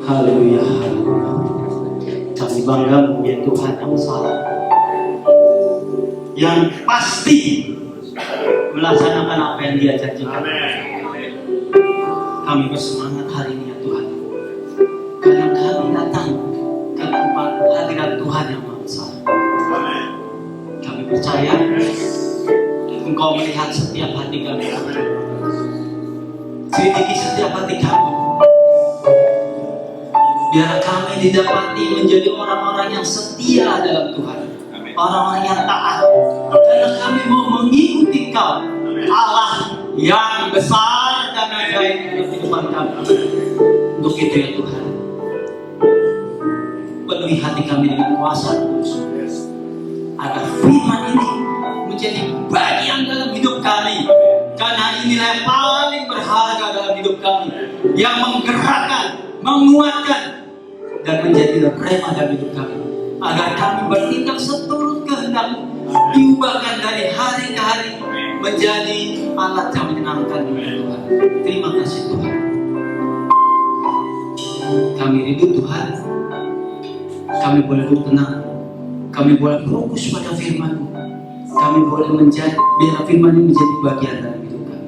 Haleluya, haleluya. Kami bangga mempunyai Tuhan yang salah, yang pasti melaksanakan apa yang Dia janjikan. Kami bersemangat hari ini ya Tuhan, karena kami datang ke tempat hadirat Tuhan yang Maha Esa. Kami percaya Engkau melihat setiap hati kami. Selidiki setiap hati kami. Biar kami didapati menjadi orang-orang yang setia dalam Tuhan, orang-orang yang taat, karena kami mau mengikuti Kau, Allah yang besar dan ajaib dalam kehidupan kami. Untuk itu ya Tuhan, penuhi hati kami dengan kuasa Kudus, agar firman ini menjadi bagian dalam hidup kami, karena inilah yang paling berharga dalam hidup kami, yang menggerakkan, menguatkan, dan menjadi rema dalam hidup kami, agar kami bertindak seturut kehendak-Mu, diubahkan dari hari ke hari menjadi alat yang menyenangkan Tuhan. Terima kasih Tuhan. Kami rindu Tuhan, kami boleh duduk tenang, kami boleh fokus pada firman-Mu, kami boleh menjadi, biar firman ini menjadi bagian dari hidup kami.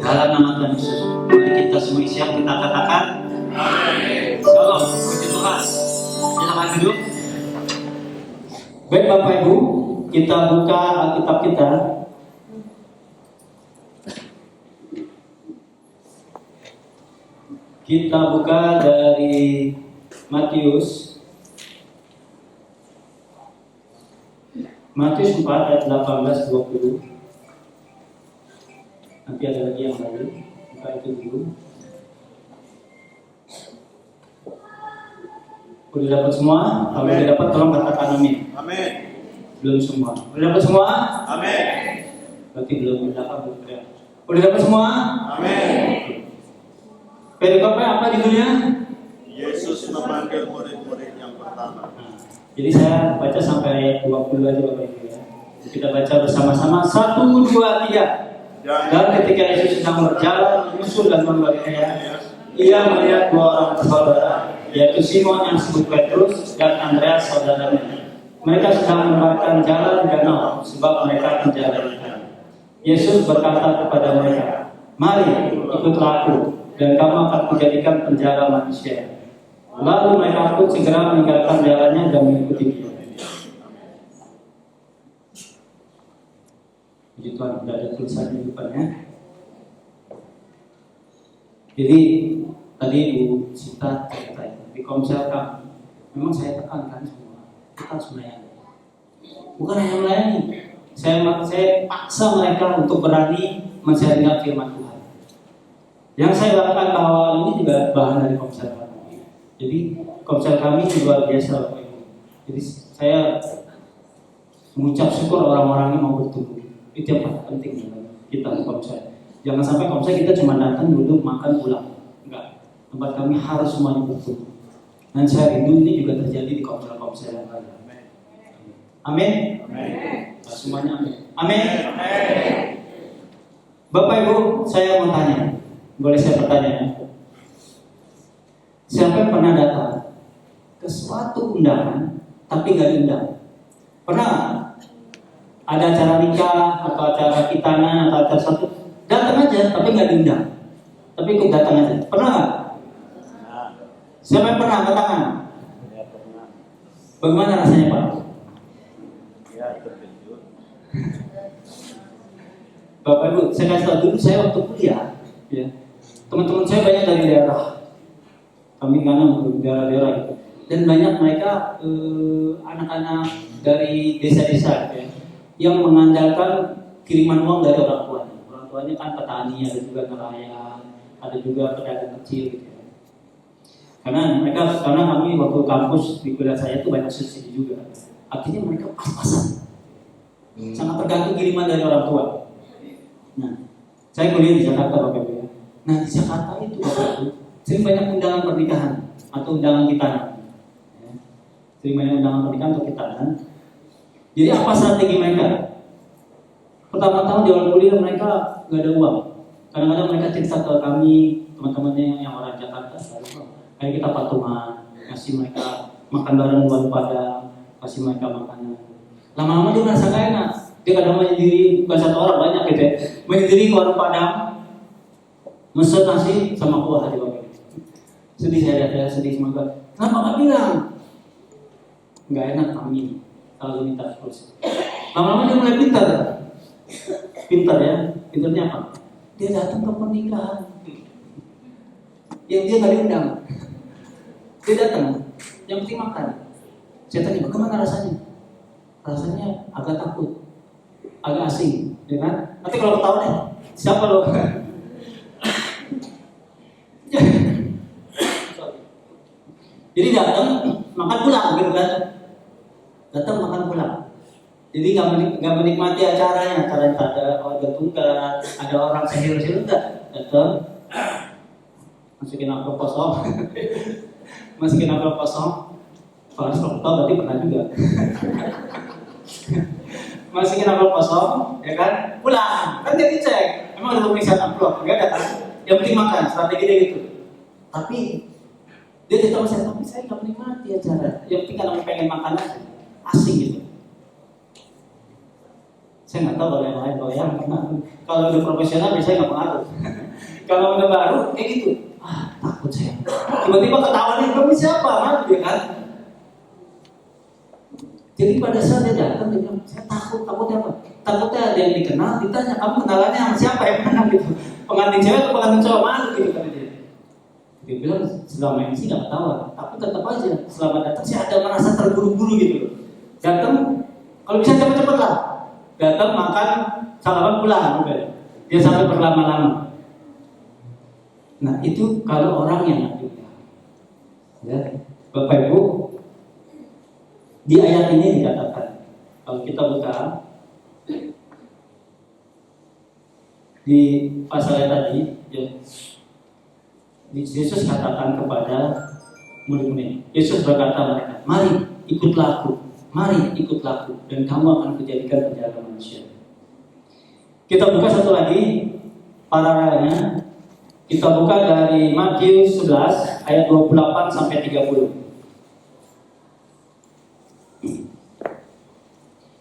Dalam nama Tuhan Yesus, mari kita semua siap, kita katakan amin. Shalom, puji Tuhan. Silakan duduk. Baik Bapak Ibu, kita buka Alkitab kita. Kita buka dari Matius 4 ayat 18-20. Nanti ada lagi yang lain. Buka itu dulu. Udah dapat semua? Kalau udah dapat tolong katakan amin. Amin. Belum semua. Udah dapat semua? Amin. Berarti belum dapat ya. Udah dapat semua? Amin. Perikopnya apa judulnya? Yesus memanggil murid-murid yang pertama. Jadi saya baca sampai ayat 20 aja Bapak Ibu ya. Kita baca bersama-sama 1, 2, 3. Dan ketika Yesus sedang berjalan menyusul dan Galilea, Ia melihat 2 orang bersaudara, yaitu Simon yang disebut Petrus dan Andreas saudaranya. Mereka sedang membakar jalan di danau, sebab mereka menjalani ikan. Yesus berkata kepada mereka, "Mari, ikutlah Aku, dan kamu akan kujadikan penjara manusia." Lalu mereka pun segera meninggalkan jalannya dan mengikuti Dia. Puji Tuhan, sudah ada tulisan di depannya. Jadi tadi Ibu Sita cerita di komsel kami, memang saya tekankan semua, kita harus melayani. Bukan hanya melayani, saya paksa mereka untuk berani mensyariatkan firman Tuhan. Yang saya lakukan awal ini juga bahan dari komsel kami. Jadi komsel kami luar biasa Bapak Ibu. Jadi saya mengucap syukur orang-orang yang mau bertumbuh. Itu yang paling penting kita di komsel. Jangan sampai komsel kita cuma datang, duduk, makan, pulang. Enggak. Tempat kami harus semuanya bertumbuh. Dan saya rindu ini juga terjadi di komsel-komsel yang lain. Amin. Amin. Nah, semuanya amin. Amin. Bapak Ibu, saya mau tanya. Boleh saya bertanya ya? Siapa yang pernah datang ke suatu undangan tapi gak diundang? Pernah gak? Ada acara nikah atau acara khitanan atau acara satu, datang aja tapi gak diundang, tapi ikut datang aja. Pernah gak? Siapa yang pernah? Angkat tangan. Ya, pernah. Bagaimana rasanya Pak? Ya, terkejut. Bapak Ibu, saya kasih tahu dulu, saya waktu kuliah ya, teman-teman saya banyak dari daerah. Kami karena daerah-daerah gitu. Dan banyak mereka anak-anak dari desa-desa ya, yang mengandalkan kiriman uang dari orang tuanya. Orang tuanya kan petani, ada juga nelayan, ada juga pedagang kecil gitu. Karena kami waktu kampus di kuliah saya itu banyak subsidi juga. Artinya mereka pas-pasan, sangat tergantung kiriman dari orang tua. Nah, saya kuliah di Jakarta Bapak Ibu ya. Nah di Jakarta itu Bapak Ibu sering banyak undangan pernikahan atau undangan khitanan. Ya. Sering banyak undangan pernikahan atau khitanan. Jadi apa strategi mereka? Pertama-tama di awal kuliah mereka nggak ada uang. Kadang-kadang mereka cerita ke kami, teman-temannya yang orang Jakarta, Kayak kita patungan, kasih mereka makan bareng buat padang, kasih mereka makanan. Lama-lama dia merasa gak enak. Dia kadang menyendiri, bukan satu orang, banyak gitu ya. Menyendiri ke warung padang, mesen nasi sama kuah di bawah. Sedih saya lihat, sedih semoga. Kenapa gak bilang? Gak enak kami kalau minta terus. Lama-lama dia mulai pintar. Pintar ya, pintarnya apa? Dia datang ke pernikahan yang dia gak diundang. Dia datang, yang penting makan. Saya tanya, bagaimana rasanya? Rasanya agak takut, agak asing, ya kan? Nanti kalau ketahuan ya, siapa lo? Jadi datang, makan pulang, gitu kan? Datang makan pulang. Jadi nggak menikmati acaranya, acaranya ada warga tunggal, ada orang sehir-sehir enggak. Datang, masukin amplop kosong, masukin amplop kosong. Kalau amplop berarti pernah juga. Masukin amplop kosong, ya kan? Pulang, kan dia dicek. Emang ada pemeriksaan amplop, nggak ada kan? Yang penting makan, strategi dia gitu. Tapi dia tidak saya, tapi saya nggak menikmati acara. Yang penting kalau pengen makan aja, asing gitu. Saya nggak tahu kalau yang lain, kalau udah profesional biasanya nggak pengaruh. Kalau udah baru kayak gitu, takut saya. Tiba-tiba ketahuan nih, kamu siapa? Dia kan. Jadi pada saat dia datang, dia bilang, saya takutnya apa? Takutnya ada yang dikenal, ditanya, kamu kenalannya sama siapa yang mana gitu? Pengantin cewek atau pengantin cowok mana gitu kan dia. Dia bilang selama ini sih nggak ketahuan, tapi tetap aja selama datang sih ada merasa terburu-buru gitu. Datang, kalau bisa cepet-cepet lah. Datang makan, salaman pulang, udah. Dia sampai berlama-lama. Nah itu kalau orang yang nggak diundang. Ya, Bapak Ibu, di ayat ini dikatakan, kalau kita buka di pasal yang tadi, ya, Yesus katakan kepada murid-murid. Yesus berkata mereka, mari ikutlah aku. Mari ikutlah aku dan kamu akan kujadikan penjara manusia. Kita buka satu lagi paralelnya. Kita buka dari Matius 11 ayat 28 sampai 30.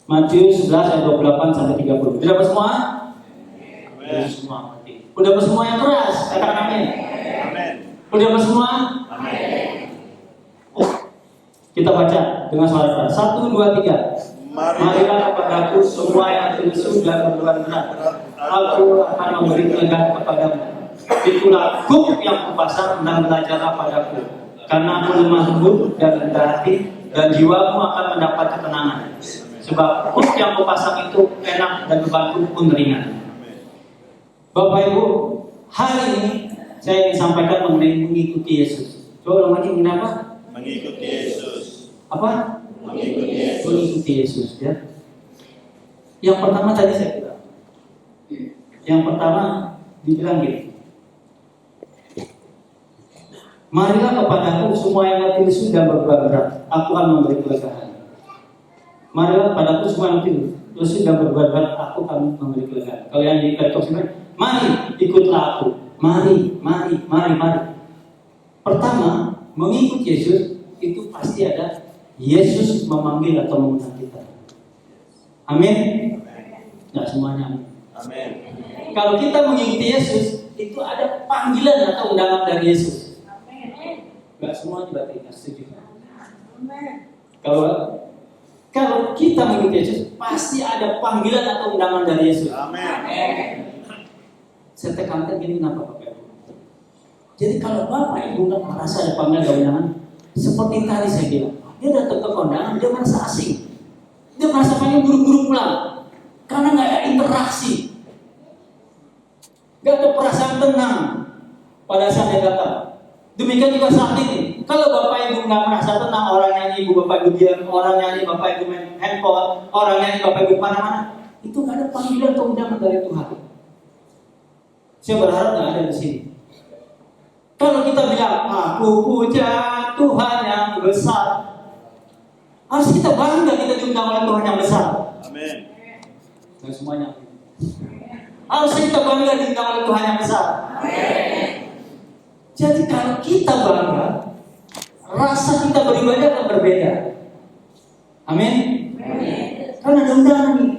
Matius 11 ayat 28 sampai 30. Sudah semua? Sudah semua. Udah semua yang keras, katakan amin. Amin. Udah semua? Amin. Kita baca dengan suara keras. 1, 2, 3. Marilah kepadaku semua yang lesu dan berbeban berat. Aku akan memberi kelegaan kepadamu. Itulah kuk yang kupasar dan belajarlah padaku. Karena aku lemah lembut dan rendah hati, dan jiwamu akan mendapat ketenangan. Sebab kuk yang kupasang itu enak dan bebanku pun ringan. Bapak Ibu, hari ini saya ingin sampaikan mengenai mengikuti Yesus. Coba ulang lagi, kenapa? Mengikuti Yesus. Apa? Mengikuti Yesus. Mengikuti Yesus, ya. Yang pertama tadi saya bilang. Yang pertama dibilang gini. Marilah kepadaku semua yang letih lesu dan berbeban berat, aku akan memberi kelegaan. Marilah kepadaku semua yang letih lesu dan berbeban berat, aku akan memberi kelegaan. Kalau yang di Petrus ini, mari ikutlah aku. Mari. Pertama, mengikut Yesus itu pasti ada Yesus memanggil atau mengundang kita. Amin. Nggak semuanya. Amin. Kalau kita mengikuti Yesus, itu ada panggilan atau undangan dari Yesus. Nggak semuanya berarti nggak setuju. Kalau kita mengikuti Yesus, pasti ada panggilan atau undangan dari Yesus. Amin. Saya tekankan gini, kenapa Bapak Ibu? Jadi kalau Bapak Ibu nggak merasa ada panggilan dan undangan, seperti tadi saya bilang, dia datang ke kondangan, dia merasa asing, dia merasa pengen buru-buru pulang, karena nggak ada interaksi, nggak ada perasaan tenang pada saat dia datang. Demikian juga saat ini, kalau Bapak Ibu nggak merasa tenang, orang nyanyi Ibu Bapak Ibu diam, orang nyanyi Bapak Ibu main handphone, orang nyanyi Bapak Ibu mana-mana, itu nggak ada panggilan atau undangan dari Tuhan. Saya berharap nggak ada di sini. Kalau kita bilang, aku puja Tuhan yang besar, harus kita bangga kita diundang oleh Tuhan yang besar. Amin. Dan semuanya. Harus kita bangga diundang oleh Tuhan yang besar. Amin. Jadi kalau kita bangga, rasa kita beribadah akan berbeda. Amin. Karena ada undangan nih.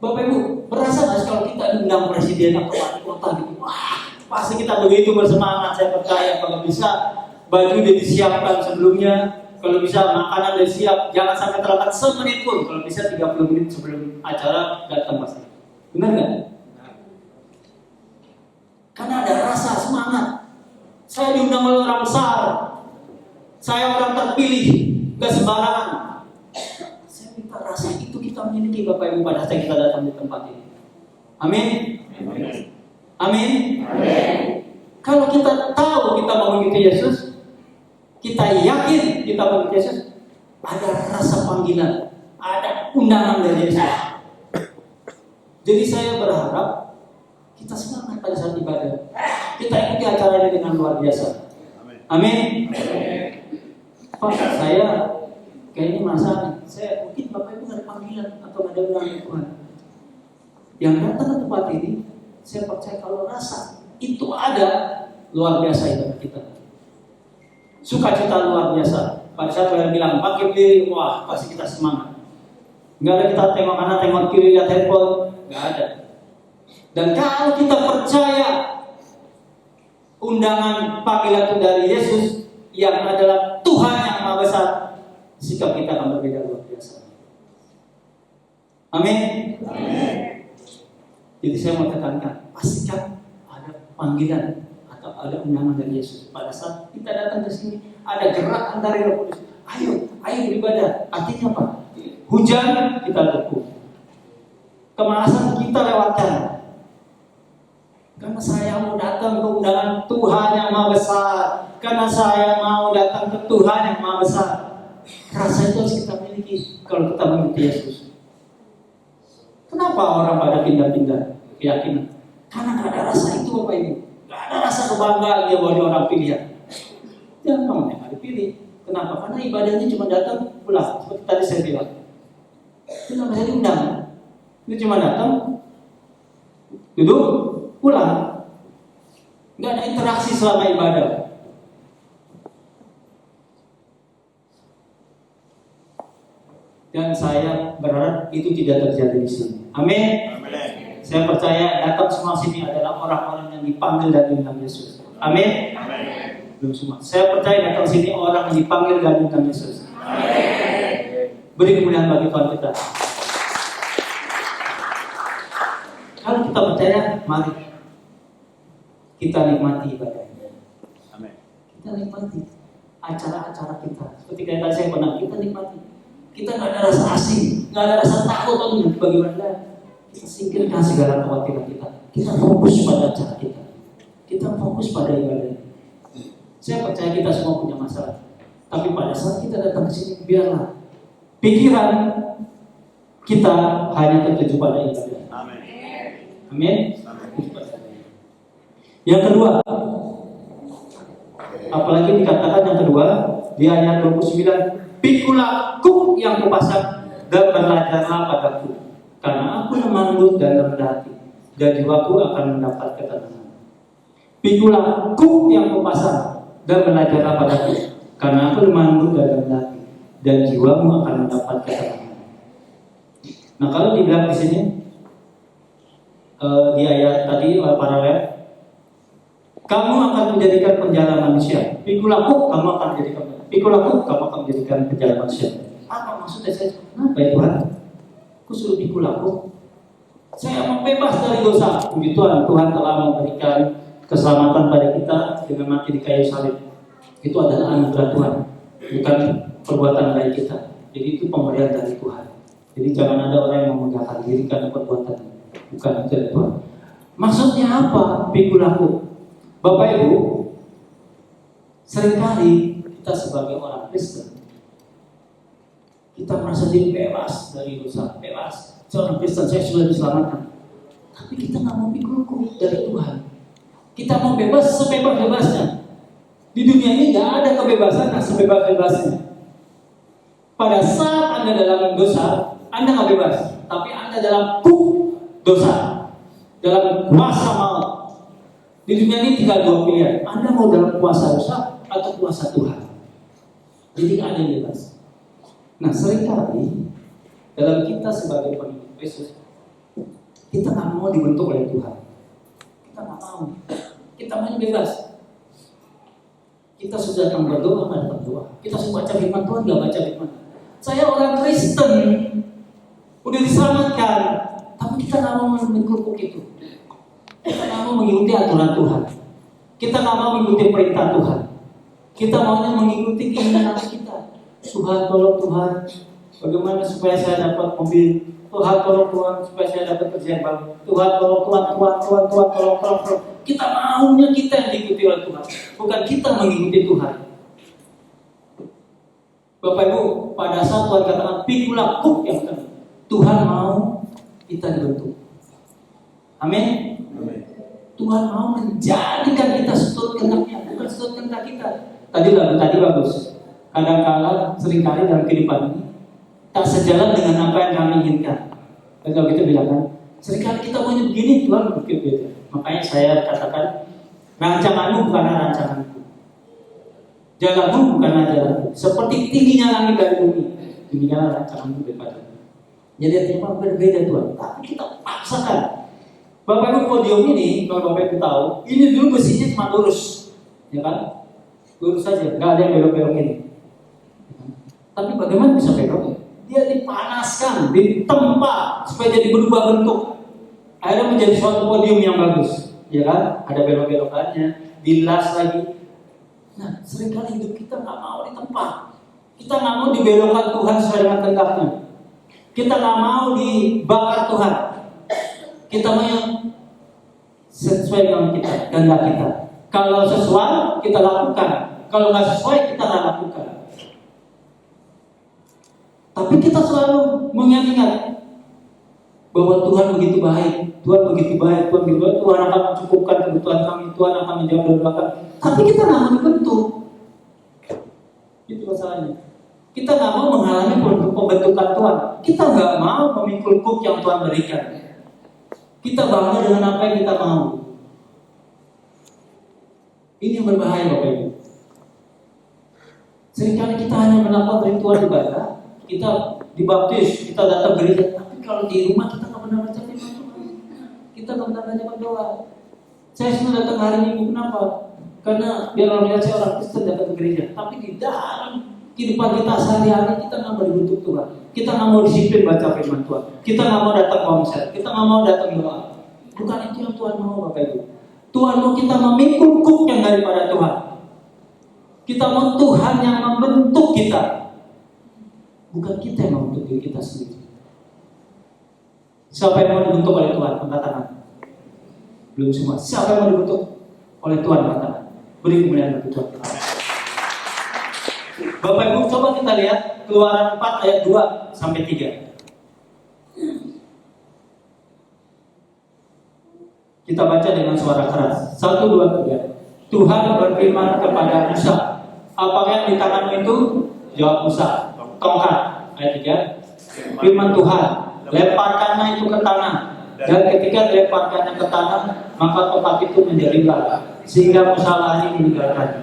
Bapak Ibu, berasa nggak kalau kita diundang presiden atau wali kota gitu? Wah, pasti kita begitu bersemangat. Saya percaya kalau bisa baju udah disiapkan sebelumnya, kalau bisa makanan udah siap, jangan sampai terlambat semenit pun. Kalau bisa 30 menit sebelum acara datang pasti. Benar nggak? Karena ada rasa semangat. Saya diundang oleh orang besar, saya orang terpilih, gak sembarangan. Saya minta rasa itu kita miliki Bapak Ibu pada saat kita datang di tempat ini. Amin. Amin. Kalau kita tahu kita mau mengikuti Yesus, kita yakin kita mau mengikuti Yesus, ada rasa panggilan, ada undangan dari Yesus. Jadi saya berharap kita semangat pada saat ibadah. Kita ikuti acara ini dengan luar biasa. Amin. Pak, saya kayaknya merasa saya mungkin Bapak Ibu ada panggilan atau ada undangan Tuhan. Yang datang ke tempat ini, saya percaya kalau rasa itu ada, luar biasa ibadah kita. Sukacita luar biasa. Pada saat saya bilang pakai diri, wah pasti kita semangat. Nggak ada kita tengok kanan, tengok kiri, lihat handphone, nggak ada. Dan kalau kita percaya undangan panggilan itu dari Yesus yang adalah Tuhan yang Maha Besar, sikap kita akan berbeda luar biasa. Amin. Jadi saya mau tekankan, pastikan ada panggilan atau ada undangan dari Yesus. Pada saat kita datang ke sini, ada gerakan dari Roh Kudus. Ayo beribadah. Artinya apa? Hujan kita tekuk, kemalasan kita lewatkan. Karena saya mau datang ke undangan Tuhan yang Maha Besar. Karena saya mau datang ke Tuhan yang Maha Besar. Rasa itu harus kita miliki kalau kita mengikuti Yesus. Kenapa orang pada pindah-pindah keyakinan? Karena gak ada rasa itu Bapak Ibu. Gak ada rasa kebanggaan dia bahwa dia orang pilihan. Jangan kamu yang gak dipilih. Kenapa? Karena ibadahnya cuma datang pulang. Seperti tadi saya bilang. Itu namanya diundang. Itu cuma datang, duduk, pulang. Nggak ada interaksi selama ibadah. Dan saya berharap itu tidak terjadi di sini. Amin. Saya percaya datang semua sini adalah orang-orang yang dipanggil dan diundang Yesus. Amin. Belum semua. Saya percaya datang sini orang yang dipanggil dan diundang Yesus. Beri kemuliaan bagi Tuhan kita. Kalau kita percaya, mari kita nikmati ibadahnya. Amin. Kita nikmati acara-acara kita. Seperti kayak tadi saya pernah, kita nikmati. Kita nggak ada rasa asing, nggak ada rasa takut atau bagaimana. Kita singkirkan segala kekhawatiran kita. Kita fokus pada acara kita. Kita fokus pada ibadah. Saya percaya kita semua punya masalah. Tapi pada saat kita datang ke sini, biarlah pikiran kita hanya tertuju pada ibadah. Amin. Amin. Yang kedua, apalagi dikatakan yang kedua di ayat 29, pikulah kuk yang kupasang dan belajarlah padaku, karena aku lemah lembut dan rendah hati, dan jiwaku akan mendapat ketenangan. Pikulah kuk yang kupasang dan belajarlah padaku, karena aku lemah lembut dan rendah hati, dan jiwamu akan mendapat ketenangan. Nah, kalau dibilang di sini di ayat tadi paralel, kamu akan menjadikan penjara manusia. Pikulaku kamu akan menjadikan penjara manusia. Apa maksudnya saya? Kenapa ya Tuhan? Aku suruh pikulaku. Saya mau bebas dari dosa. Puji Tuhan, Tuhan telah memberikan keselamatan pada kita dengan mati di kayu salib. Itu adalah anugerah Tuhan, bukan perbuatan baik kita. Jadi itu pemberian dari Tuhan. Jadi jangan ada orang yang memegahkan diri karena perbuatan. Bukan dari Tuhan. Maksudnya apa? Pikulaku. Bapak Ibu, seringkali kita sebagai orang Kristen, kita merasa diri bebas dari dosa, bebas. Seorang Kristen, saya sudah diselamatkan. Tapi kita nggak mau pikulaku dari Tuhan. Kita mau bebas sebebas-bebasnya. Di dunia ini nggak ada kebebasan sebebas-bebasnya. Pada saat Anda dalam dosa, Anda nggak bebas, tapi Anda dalam dosa, dalam kuasa maut. Di dunia ini tinggal dua pilihan. Anda mau dalam kuasa rusak atau kuasa Tuhan. Jadi ada yang bebas. Nah, seringkali dalam kita sebagai pengikut Yesus, kita nggak mau dibentuk oleh Tuhan. Kita nggak mau. Kita mau bebas. Kita sudah datang berdoa, nggak datang berdoa. Kita sudah baca firman Tuhan, nggak baca firman. Saya orang Kristen, udah diselamatkan, tapi kita nggak mau mengikuti itu. Kita nggak mau mengikuti aturan Tuhan. Kita nggak mau mengikuti perintah Tuhan. Kita maunya mengikuti keinginan kita. Tuhan tolong Tuhan, bagaimana supaya saya dapat mobil? Tuhan tolong Tuhan supaya saya dapat kerja yang baru. Tuhan tolong Tuhan tolong. Kita maunya kita yang diikuti oleh Tuhan, bukan kita mengikuti Tuhan. Bapak Ibu, pada saat Tuhan katakan pikulah kuk yang kami, Tuhan mau kita dibentuk. Amin. Tuhan mau menjadikan kita setut kehendaknya, bukan setut kehendak kita. Tadi bagus. Kadang-kala seringkali dalam kehidupan ini tak sejalan dengan apa yang kami inginkan. Kalau kita bilang kan, seringkali kita maunya begini, Tuhan berpikir beda. Makanya saya katakan, rancanganmu bukanlah rancanganku, jalanmu bukanlah jalanku. Seperti tingginya langit dari bumi, demikianlah rancanganmu daripada. Jadi artinya berbeda Tuhan. Tapi kita paksakan. Bapak Ibu podium ini, kalau Bapak Ibu tahu, ini dulu besinya cuma lurus, ya kan? Lurus saja, nggak ada yang belok-belok ini. Tapi bagaimana bisa belok? Dia dipanaskan, ditempa supaya jadi berubah bentuk. Akhirnya menjadi suatu podium yang bagus, ya kan? Ada belok-belokannya, dilas lagi. Nah, seringkali hidup kita nggak mau ditempa. Kita nggak mau dibelokkan Tuhan sesuai dengan kehendaknya. Kita nggak mau dibakar Tuhan. Kita mau yang sesuai dengan kita, kehendak kita. Kalau sesuai kita lakukan, kalau nggak sesuai kita nggak lakukan. Tapi kita selalu mengingat bahwa Tuhan begitu baik, Tuhan begitu baik, Tuhan akan mencukupkan kebutuhan kami, Tuhan akan menjawab doa kami. Tapi kita nggak mau dibentuk. Itu masalahnya. Kita nggak mau menghalangi pembentukan Tuhan. Kita nggak mau memikul kuk yang Tuhan berikan. Kita bangga dengan apa yang kita mau. Ini yang berbahaya Bapak Ibu. Seringkali kita hanya melakukan ritual ibadah, kita dibaptis, kita datang gereja, tapi kalau di rumah kita nggak pernah baca firman Tuhan. Kita nggak pernah banyak berdoa. Saya sudah datang hari Minggu, kenapa? Karena biar orang lihat saya orang Kristen datang ke gereja, tapi di dalam kehidupan kita sehari-hari kita nggak mau dibentuk Tuhan. Kita nggak mau disiplin baca firman Tuhan. Kita nggak mau datang konser. Kita nggak mau datang doa. Bukan itu yang Tuhan mau Bapak Ibu. Tuhan mau kita memikul kuk yang daripada Tuhan. Kita mau Tuhan yang membentuk kita, bukan kita yang membentuk diri kita sendiri. Siapa yang mau dibentuk oleh Tuhan? Angkat tangan. Belum semua. Siapa yang mau dibentuk oleh Tuhan? Angkat tangan. Beri kemuliaan bagi Tuhan. Bapak Ibu, coba kita lihat Keluaran 4 ayat 2 sampai 3. Kita baca dengan suara keras. 1, 2, 3. Tuhan berfirman kepada Musa, apakah yang di tanganmu itu? Jawab Musa, tongkat. Ayat 3. Firman Tuhan, lemparkannya itu ke tanah. Dan ketika dilemparkannya ke tanah, maka tongkat itu menjadi ular, sehingga Musa lari meninggalkannya.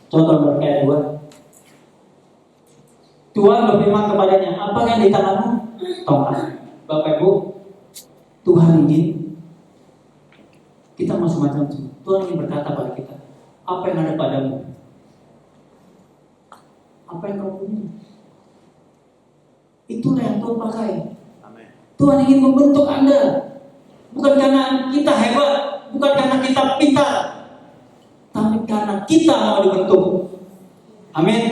Contoh berkait 2. Tuhan berfirman kepadanya, apa yang di tanganmu? Tongkat. Bapak Ibu, Tuhan ingin kita mau semacam itu. Tuhan ingin berkata pada kita, apa yang ada padamu? Apa yang kamu punya? Itulah yang Tuhan pakai. Amen. Tuhan ingin membentuk Anda, bukan karena kita hebat, bukan karena kita pintar, tapi karena kita mau dibentuk. Amin.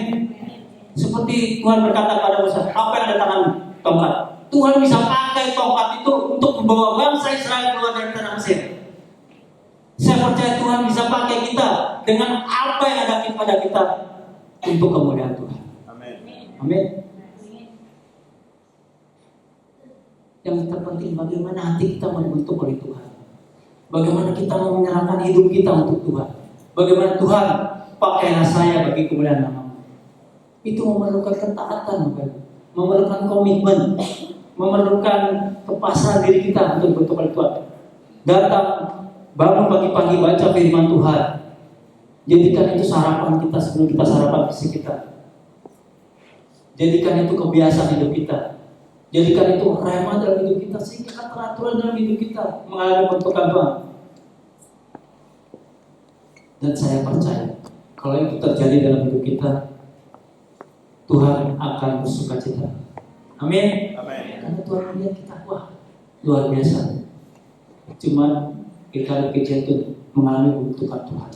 Seperti Tuhan berkata pada Musa, apa yang ada tanganmu? Tongkat. Tuhan bisa pakai tongkat itu untuk membawa bangsa Israel keluar dari tanah Mesir. Saya percaya Tuhan bisa pakai kita dengan apa yang ada pada kita untuk kemuliaan Tuhan. Amin. Amin. Yang terpenting bagaimana hati kita mau dibentuk oleh Tuhan. Bagaimana kita mau menyerahkan hidup kita untuk Tuhan. Bagaimana Tuhan pakailah saya bagi kemuliaan nama-Mu. Itu memerlukan ketaatan, memerlukan komitmen, memerlukan kepasrahan diri kita untuk dibentuk oleh Tuhan. Datang Bangun pagi-pagi baca firman Tuhan. Jadikan itu sarapan kita sebelum kita sarapan fisik kita. Jadikan itu kebiasaan hidup kita. Jadikan itu rema dalam hidup kita sehingga teraturan dalam hidup kita mengalami bentukan Tuhan. Dan saya percaya kalau itu terjadi dalam hidup kita, Tuhan akan bersukacita. Amin. Karena Tuhan melihat kita, wah luar biasa. Cuman kita kecil itu mengalami bentukan Tuhan.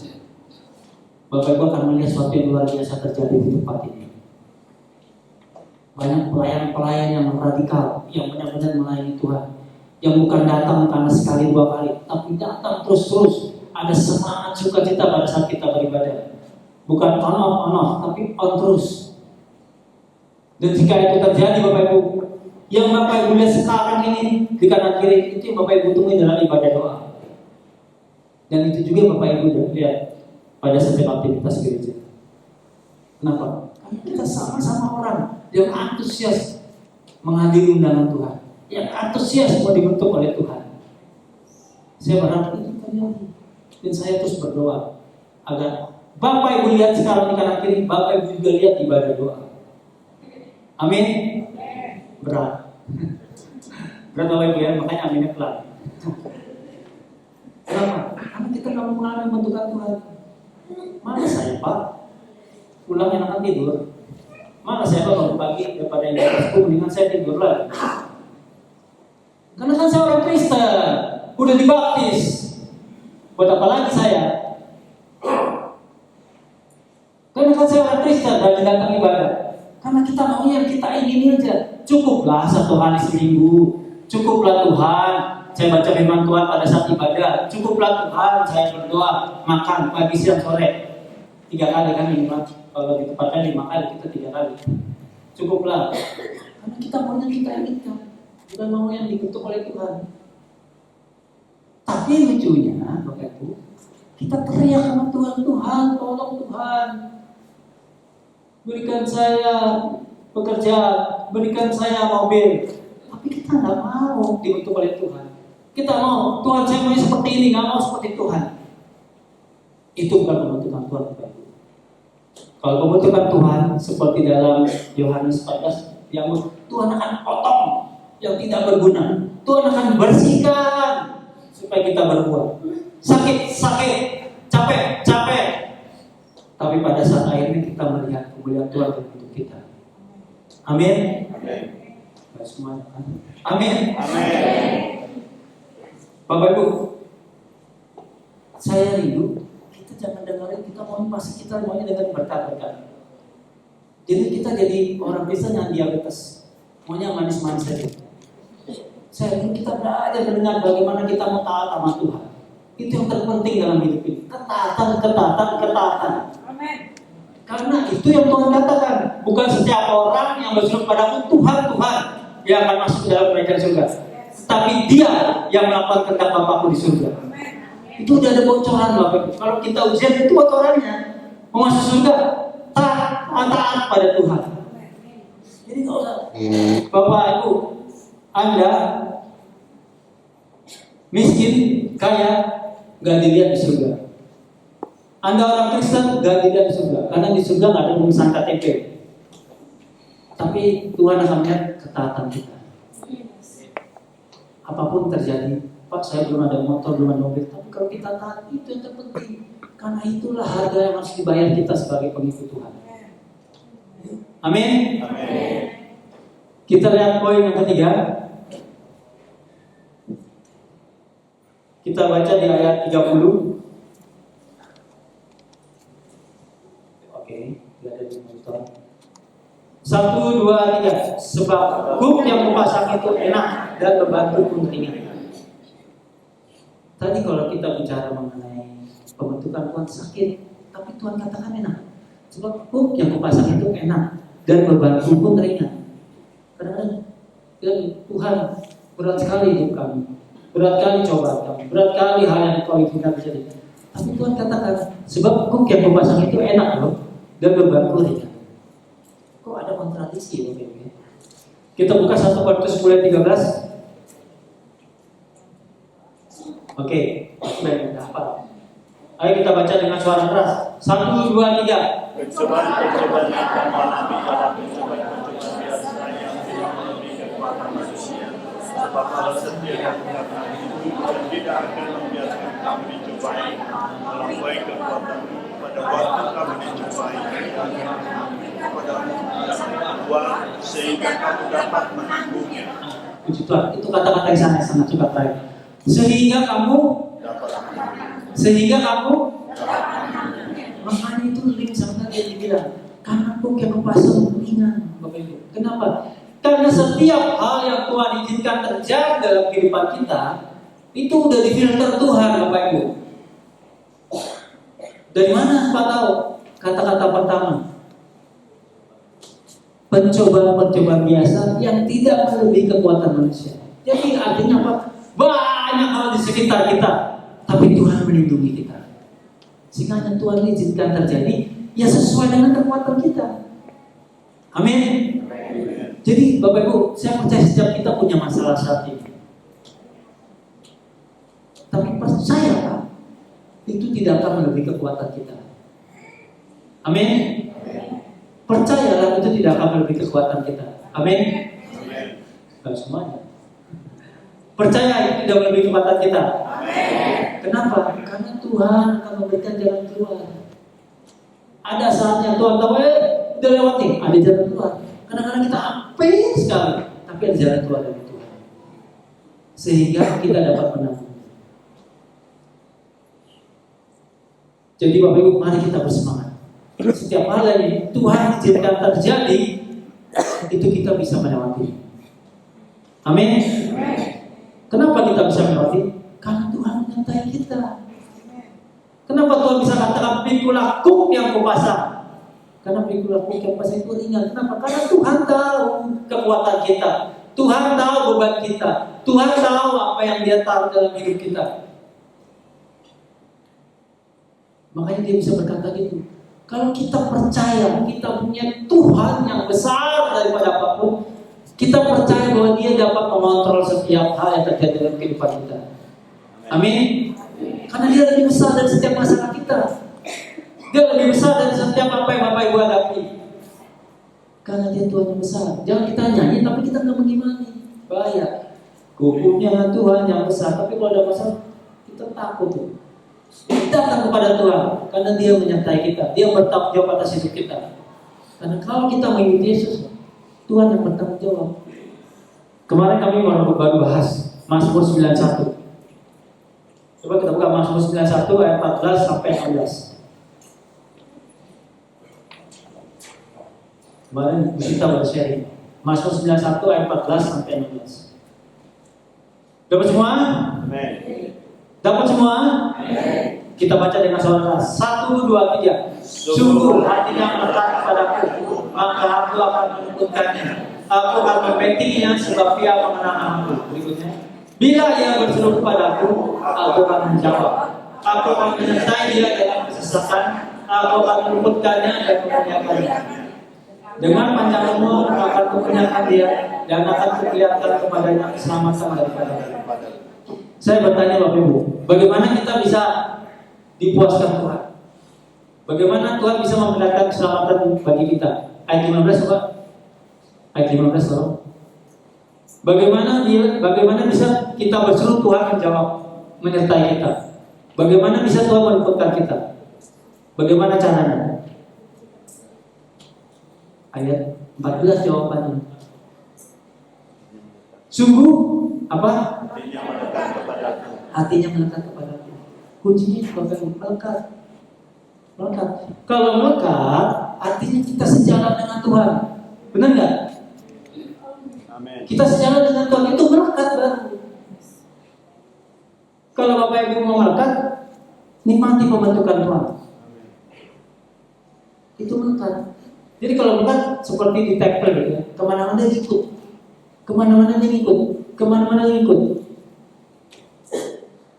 Bapak Ibu akan melihat sesuatu yang luar biasa terjadi di tempat ini. Banyak pelayan-pelayan yang radikal, yang benar-benar melayani Tuhan, yang bukan datang karena sekali dua kali, tapi datang terus-terus. Ada semangat sukacita pada saat kita beribadah. Bukan on-off, tapi on terus. Dan jika itu terjadi Bapak Ibu, yang Bapak Ibu lihat sekarang ini di kanan kiri, itu yang Bapak Ibu temui dalam ibadah doa. Dan itu juga Bapak Ibu lihat pada setiap aktivitas gereja. Kenapa? Karena kita sama-sama orang yang antusias menghadiri undangan Tuhan, yang antusias mau dibentuk oleh Tuhan. Saya berharap itu terjadi. Dan saya terus berdoa agar Bapak Ibu lihat sekarang di kanan kiri, Bapak Ibu juga lihat ibadah doa. Amin. Berat Bapak Ibu ya, makanya aminnya pelan. Kenapa? Karena kita nggak mau mengalami bentukan Tuhan. Mana saya Pak? Pulang enakan tidur. Mana saya Pak bangun pagi daripada yang di atasku, mendingan saya tidur lagi. Karena kan saya orang Kristen, udah dibaptis. Buat apa lagi saya? Karena kan saya orang Kristen dan datang ibadah. Karena kita maunya kita ingin aja. Cukuplah 1 hari seminggu. Cukuplah Tuhan saya baca firman Tuhan pada saat ibadah. Cukuplah Tuhan saya berdoa, makan pagi siang sore 3 kali kan minimal. Kalau di tempatnya 5 kali, kita 3 kali. Cukuplah. Karena kita maunya kita inginkan, bukan mau yang diketuk oleh Tuhan. Tapi lucunya, Bapak Ibu, kita teriak sama Tuhan, Tuhan, tolong Tuhan, berikan saya pekerjaan, berikan saya mobil. Tapi kita nggak mau dibentuk oleh Tuhan. Kita mau, Tuhan saya mau seperti ini, nggak mau seperti Tuhan. Itu bukan pembentukan Tuhan, Bapak Ibu. Kalau pembentukan Tuhan seperti dalam Yohanes 14, yang Tuhan akan potong yang tidak berguna. Tuhan akan bersihkan supaya kita berbuah. Sakit, capek. Tapi pada saat akhirnya kita melihat kemuliaan Tuhan dalam hidup kita. Amin. Semuanya kan? Amin. Bapak Ibu, saya rindu kita jangan dengerin kita mau pasti kita maunya dengerin berkat-berkat. Jadi kita jadi orang Kristen yang diabetes, maunya manis-manis saja. Saya ingin kita belajar mendengar bagaimana kita mau taat sama Tuhan. Itu yang terpenting dalam hidup ini. Ketaatan. Amin. Karena itu yang Tuhan katakan. Bukan setiap orang yang berseru padamu Tuhan yang akan masuk ke dalam kerajaan surga. Tapi dia yang melakukan kehendak Bapakku di surga. Itu udah ada bocoran Bapak. Kalau kita ujian itu bocorannya. Mau masuk surga, taat pada Tuhan. Jadi nggak usah. Bapak Ibu, Anda miskin, kaya, gak dilihat di surga. Anda orang Kristen, gak dilihat di surga. Karena di surga gak ada pemisahan KTP. Tapi Tuhan akan melihat ketaatan kita. Apapun terjadi, Pak saya belum ada motor, belum ada mobil. Tapi kalau kita taat, itu yang terpenting. Karena itulah harga yang harus dibayar kita sebagai pengikut Tuhan. Amin. Kita lihat poin yang ketiga. Kita baca di ayat 30. Oke, tidak ada di monitor. 1, 2, 3. Sebab hukum yang kupasang itu enak dan membantu pun ringan. Tadi kalau kita bicara mengenai pembentukan Tuhan sakit, tapi Tuhan katakan enak. Sebab hukum yang kupasang itu enak dan membantu pun ringan. Kadang-kadang Tuhan berat sekali hidup kami. Berat kali cobaan kami, berat kali hal yang kau izinkan terjadi. Tapi Tuhan katakan, sebab hukum yang kupasang itu enak loh dan berbantu ringan. Kok ada kontradiksi loh ini? Kita buka 1 Korintus 10:13. Oke, baik. Ayo kita baca dengan suara keras. 1, 2, 3. Percobaan-percobaan yang kamu alami adalah percobaan-percobaan biasa yang tidak melebihi kekuatan manusia. Sebab Allah setia dan mengatakan itu dan tidak akan membiarkan kamu dicobai melampaui kekuatanmu. Pada waktu kamu dicobai, pada uang sehingga kamu dapat menanggungnya. Puji Tuhan. Itu kata-kata yang sangat juga baik. Sehingga kamu makanya itu link sama yang dibilang karena aku kepasang ringan Bapak Ibu. Kenapa? Karena setiap hal yang Tuhan izinkan terjadi dalam kehidupan kita itu udah difilter Tuhan Bapak Ibu. Dari mana Pak tahu? Kata-kata pertama, pencobaan-pencobaan biasa yang tidak melebihi kekuatan manusia. Jadi artinya apa? Banyak hal di sekitar kita, tapi Tuhan melindungi kita. Sehingga yang Tuhan izinkan terjadi, ya sesuai dengan kekuatan kita. Amin. Jadi Bapak Ibu, saya percaya setiap kita punya masalah saat ini. Tapi percaya Pak, itu tidak akan melebihi kekuatan kita. Amin. Percayalah itu tidak akan melebihi kekuatan kita. Amin. Bukan semuanya. Percaya itu tidak melebihi kekuatan kita. Kenapa? Karena Tuhan akan memberikan jalan keluar. Ada saatnya Tuhan tahu, udah lewat nih, ada jalan keluar. Kadang-kadang kita ape sekali, tapi ada jalan keluar dari Tuhan. Sehingga kita dapat menang. Jadi Bapak Ibu, mari kita bersemangat. Setiap hal yang Tuhan izinkan terjadi, itu kita bisa melewati. Amin. Kenapa kita bisa melewati? Karena Tuhan menyertai kita. Kenapa Tuhan bisa katakan pikulah kuk yang kupasang? Karena pikulah kuk yang kupasang itu ringan. Kenapa? Karena Tuhan tahu kekuatan kita. Tuhan tahu beban kita. Tuhan tahu apa yang Dia tahu dalam hidup kita. Makanya Dia bisa berkata gitu. Kalau kita percaya kita punya Tuhan yang besar daripada apapun, kita percaya bahwa Dia dapat mengontrol setiap hal yang terjadi dalam kehidupan kita. Amin. Karena Dia lebih besar dari setiap masalah kita. Dia lebih besar dari setiap apa yang Bapak Ibu hadapi. Karena Dia Tuhan yang besar. Jangan kita nyanyi tapi kita nggak mengimani. Bahaya. Hukumnya Tuhan yang besar. Tapi kalau ada masalah kita takut tuh. Kita datang kepada Tuhan karena Dia menyertai kita. Dia bertanggung jawab atas hidup kita. Karena kalau kita mengikuti Yesus, Tuhan yang bertanggung jawab. Kemarin kami baru bahas Mazmur 91. Coba kita buka Mazmur 91 ayat 14 sampai 16. Kemarin kita baru sharing Mazmur 91 ayat 14 sampai 16. Dapat semua? Amin. Dapat semua? Amin. Kita baca dengan suara keras. 1, 2, 3. Sungguh hatinya melekat kepadaku, maka aku akan menuntutkannya. Aku akan membentingnya sebab Dia mengenang aku. Berikutnya, bila Ia berseru kepadaku, aku akan menjawab. Aku akan menyertai Dia dalam kesesakan. Aku akan meluputkannya dan memuliakannya. Dengan panjang umur akan kukunyakan Dia dan akan kuperlihatkan kepadanya keselamatan daripada Dia. Saya bertanya Bapak Ibu, bagaimana kita bisa dipuaskan Tuhan? Bagaimana Tuhan bisa memperlihatkan keselamatan bagi kita? Ayat 15 Pak. Ayat 15 tolong. Bagaimana bisa kita berseru Tuhan menjawab, menyertai kita? Bagaimana bisa Tuhan meluputkan kita? Bagaimana caranya? Ayat 14 jawabannya. Sungguh apa? Hatinya melekat kepadaku. Kuncinya juga melekat. Melekat. Kalau melekat, artinya kita sejalan dengan Tuhan. Benar nggak? Amin. Kita sejalan dengan Tuhan itu melekat baru. Kalau Bapak Ibu mau melekat, nikmati pembentukan Tuhan. Itu melekat. Jadi kalau melekat seperti di tempel ya, kemana-mana dia ikut, kemana-mana dia ikut, kemana-mana dia ikut.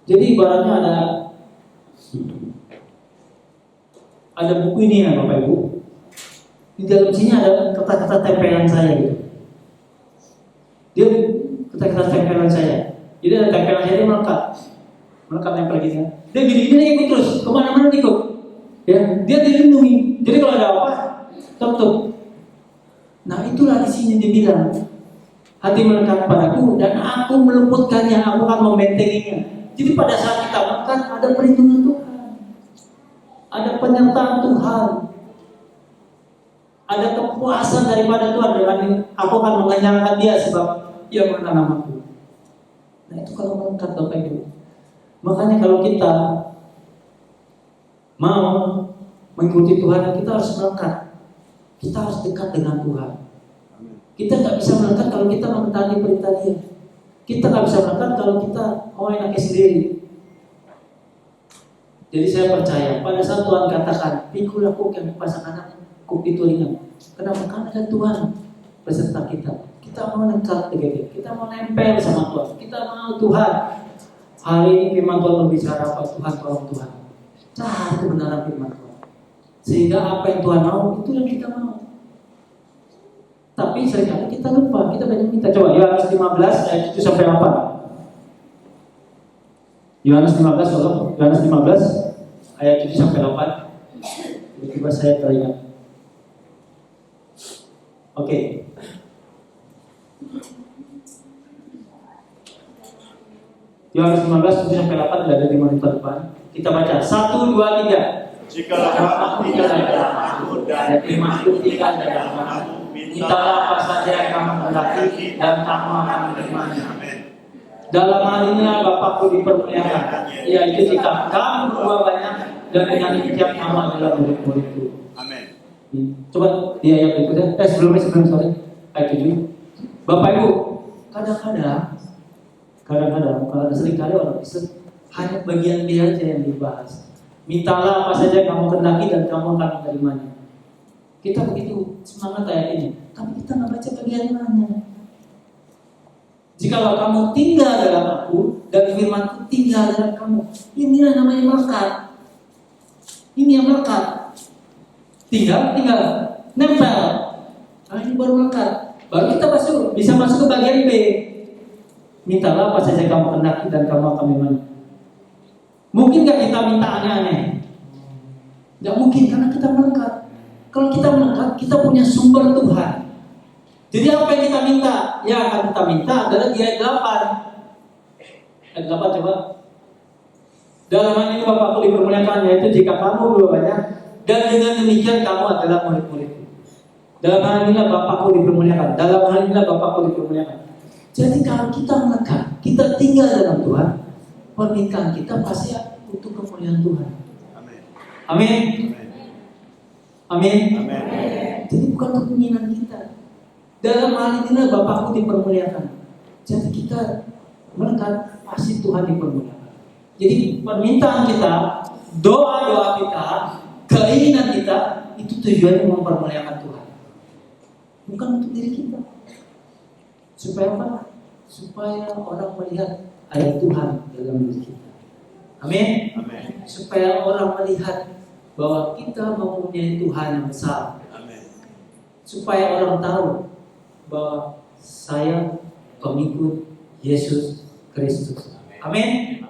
Jadi ibaratnya ada buku ini ya Bapak Ibu. Di dalam sini ada kata-kata tempelan saya gitu. Dia kata-kata tempelan saya. Jadi ada tempelan saya, dia melekat nempel gitu. Dia gini-gini ikut terus, kemana-mana ikut. Ya, dia dilindungi. Jadi kalau ada apa, tutup. Nah itulah di sini dibilang, hati melekat padaku dan aku meluputkannya, aku akan membentenginya. Jadi pada saat kita makan ada perlindungan Tuhan, ada penyertaan Tuhan, ada kepuasan daripada Tuhan dengan aku akan mengenyangkan dia sebab dia mengenal namaku. Nah itu kalau melekat Bapak Ibu. Makanya kalau kita mau mengikuti Tuhan, kita harus melekat. Kita harus dekat dengan Tuhan. Kita nggak bisa melekat kalau kita mengetahui perintah Dia. Kita nggak bisa melekat kalau kita mau enaknya sendiri. Jadi saya percaya pada saat Tuhan katakan, pikul aku yang pasang anakku itu ringan. Kenapa? Karena ada Tuhan beserta kita. Kita mau dekat dengan Dia. Kita mau nempel sama Tuhan. Kita mau Tuhan. Hari ini firman Tuhan berbicara apa? Tuhan tolong Tuhan. Cari kebenaran firman Tuhan. Sehingga apa yang Tuhan mau, itu yang kita mau. Tapi seringkali kita lupa, kita banyak minta. Coba Yohanes 15 ayat 7 sampai 8. Yohanes 15 ayat 7 sampai 8. Tiba-tiba saya teringat. Oke. Yohanes 15 7 sampai 8 sudah ada di monitor depan. Kita baca 1, 2, 3. Jikalau kamu tinggal di dalam aku dan firman-Ku tinggal di dalam kamu, mintalah apa saja yang kamu kehendaki dan kamu akan menerimanya. Dalam hal inilah Bapakku dipermuliakan, yaitu jika kamu berbuah banyak dan dengan demikian kamu adalah murid-muridku. Amin. Coba di ayat berikutnya. Sebelum ayat 7. Bapak Ibu, kadang-kadang kalau ada seringkali orang Kristen hanya bagian dia aja yang dibahas. Mintalah apa saja yang kamu kehendaki dan kamu akan menerimanya. Kita begitu semangat ayat ini, tapi kita nggak baca bagian lainnya. Jikalau kamu tinggal dalam aku dan firman-Ku tinggal dalam kamu, inilah namanya melekat. Ini yang melekat. Tinggal, nempel. Nah ini baru melekat. Baru kita bisa masuk ke bagian B. Mintalah apa saja kamu kehendaki dan kamu akan menerimanya. Mungkin gak kita minta aneh-aneh? Gak mungkin karena kita melekat. Kalau kita melekat, kita punya sumber Tuhan. Jadi apa yang kita minta? Ya akan kita minta adalah di ayat 8. Ayat 8 coba. Dalam hal ini Bapakku dipermuliakan, yaitu jika kamu berbuah banyak dan dengan demikian kamu adalah murid-muridku. Dalam hal inilah Bapakku dipermuliakan. Dalam hal inilah Bapakku dipermuliakan. Jadi kalau kita melekat, kita tinggal dalam Tuhan, pernikahan kita pasti untuk kemuliaan Tuhan. Amin. Amin. Jadi bukan keinginan kita. Dalam hal inilah Bapakku dipermuliakan. Jadi kita melekat pasti Tuhan dipermuliakan. Jadi permintaan kita, doa-doa kita, keinginan kita itu tujuannya mempermuliakan Tuhan. Bukan untuk diri kita. Supaya apa? Supaya orang melihat ada Tuhan dalam diri kita. Amin. Supaya orang melihat bahwa kita mempunyai Tuhan yang besar. Amin. Supaya orang tahu bahwa saya pengikut Yesus Kristus. Amin.